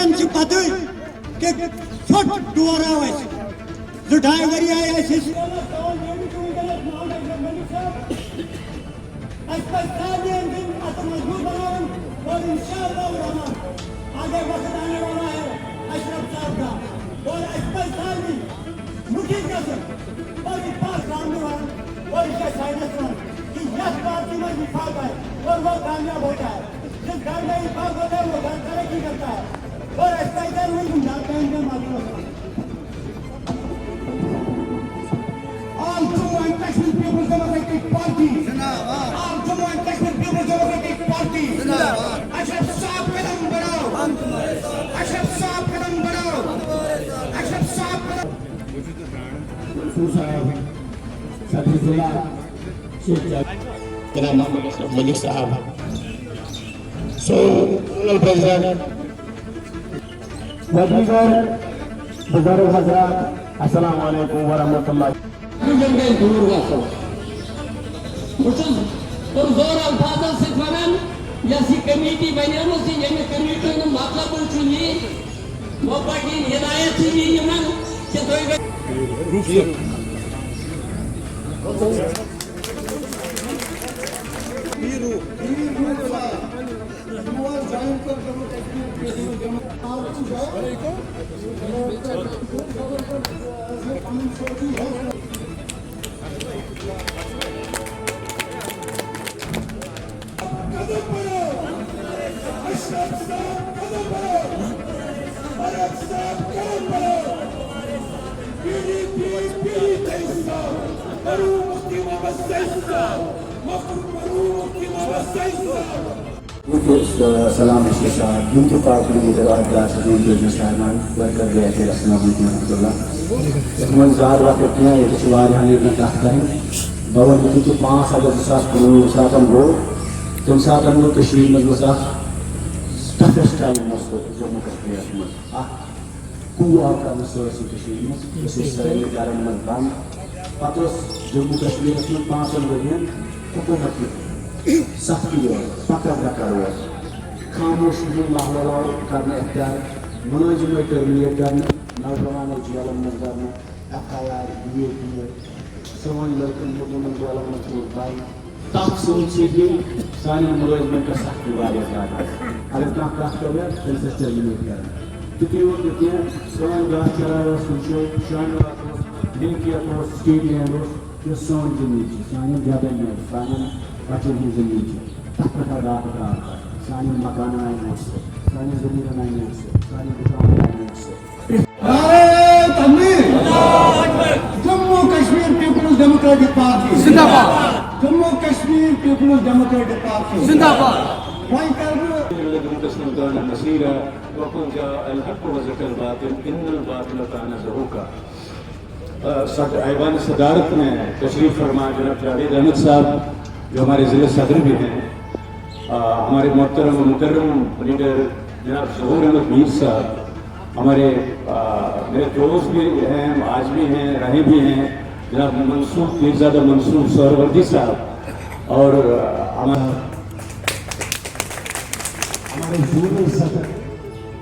وٕنکٮ۪ن چھِ پَتہٕ کہِ ژھۄٹھ ڈور آو اَسہِ 2-2.5 ؤری آیہِ اَسہِ اَسہِ پَزِ تعلیٖم دِنۍ اَتھ مضبوٗط بناوُن اور اِنشاءاللہ الرحمٰن آگے وقت آنے والا ہے اشرف صاحب کا اور اَسہِ پَزِ تعلیٖم مُفیٖد گژھُن اور اتفاق سامنے وَنُن اور اس کا سائنس ون کہ یس پارٹی میں اتفاق ہے اور وہ کامیاب ہوتا ہے جس گھر میں اتفاق ہوتا ہے وہ گھر ترقی کرتا ہے اور اس کا ادھر ہوئی گنجائش ہے معلوم All Jammu and Kashmir People's Democratic Party. All Jammu and Kashmir People's Democratic Party. Ashraf Saab kadam badhao. Ashraf Saab kadam badhao. Ashraf Saab kadam. Sadrullah Sheikh Muhammad Ashraf Malik Sahab. So, Honorable President, Buzurg Hazrat, Assalamu alaikum wa rahmatullah. دور گژھو بہت زور الفاظن ست ونان یس یہ committee بنیمٕژ ییٚمہِ committee ہُنٛد مطلب چھُ یی موپٹی ہدایت چھِ یی یِمن کہ تُہۍ سلام اس کے ساتھ یوتھ پارٹی لیڈر اور کلاس بزنس مین ورکر گئے تھے السلام علیکم ورحمۃ اللہ اس زار وقت کیا یہ واریاہ میں کتھ کریں بہت کہ 5 اگست 2019 سات گو تم سات گو مز ٹفسٹ ٹائم جموں کشمیر مز کو آو کر سرسی مز ساری گھرن من بند پتہ جموں کشمیر میں 5 ورین حکومت سختی پکڑ رکڑ خاموش ماحول کرنے اختیار ملازم تربیت کرنے نوجوانوں جیلن من کرنے FIR BAP سون لڑکن مطمئن جیلن من بائی تک سی سانین ملازمن کا سختی واریاہ زیادہ اگر کھانا کت کر تمہیں تربیت کرنا تیوت سون گاہ چرائی وچو شانوات لنکیت سٹیٹ لینڈ یہ سون زندگی سان جدن سان بچن ہز زندگی تک پہ رات رات سان مکان آئی مؤثر سان زمین آئی مؤثر سان دکان آئی مؤثر Jammu Kashmir Peoples Democratic Party زندہ باد Jammu Kashmir Peoples Democratic Party زندہ باد جموں کشمیر کا مسیر ہے وقل جاء الحق وزهق الباطل ان الباطل كان زهوقا ایوان صدارت میں تشریف فرما جناب جاوید احمد صاحب جو ہمارے ضلع صدر بھی ہیں ہمارے محترم و مکرم لیڈر جناب ظہور احمد میر صاحب ہمارے میرے دوست بھی ہیں آج بھی ہیں رہے بھی ہیں جناب منصور پیرزادہ منصور سہروردی صاحب اور ہمارے زور صدر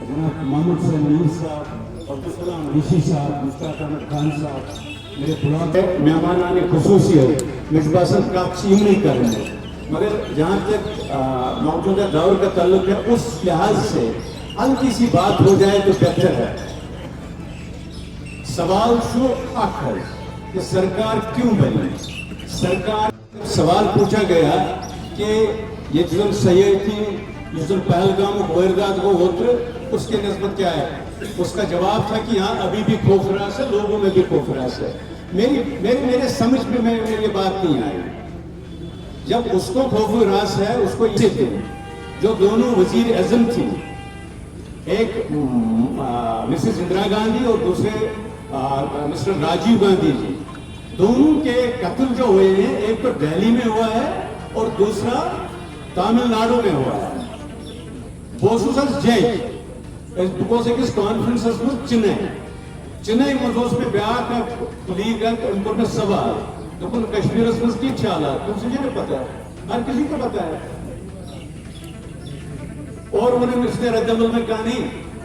جناب محمد صاحب میر صاحب عبدالسلام رشی صاحب مشتاق احمد خان صاحب میرے بلاک مہمانان خصوصیت مجباسن کافی نہیں کر رہے ہیں مگر جہاں تک موجودہ دور کا تعلق ہے اس لحاظ سے ہلکی سی بات ہو جائے تو بہتر ہے سوال شو آخر کہ سرکار کیوں بنی سرکار سوال پوچھا گیا کہ یہ جو سیاح تھی جو پہلگام و بوئرگاہ وہ ہوتے اس کے نسبت کیا ہے اس کا جواب تھا کہ ہاں ابھی بھی خوف راس ہے لوگوں میں بھی خوف راس ہے میرے سمجھ میں یہ بات نہیں آئی جب اس کو خوف راس ہے اس کو اسے تھے جو دونوں وزیر اعظم تھی ایک مسز اندرا گاندھی اور دوسرے مسٹر راجیو گاندھی جی دونوں کے قتل جو ہوئے ہیں ایک تو دہلی میں ہوا ہے اور دوسرا تامل ناڈو میں ہوا ہے بوسوسس جیج because it is conferences with Chennai مدوس میں بیاہ کا لیگ ہے ان کو میں سوال تو کن کشمیر اس میں کی چالا تم سے یہ پتہ ہے ہر کسی کو پتہ ہے اور انہوں نے اس نے رد عمل میں کہا نہیں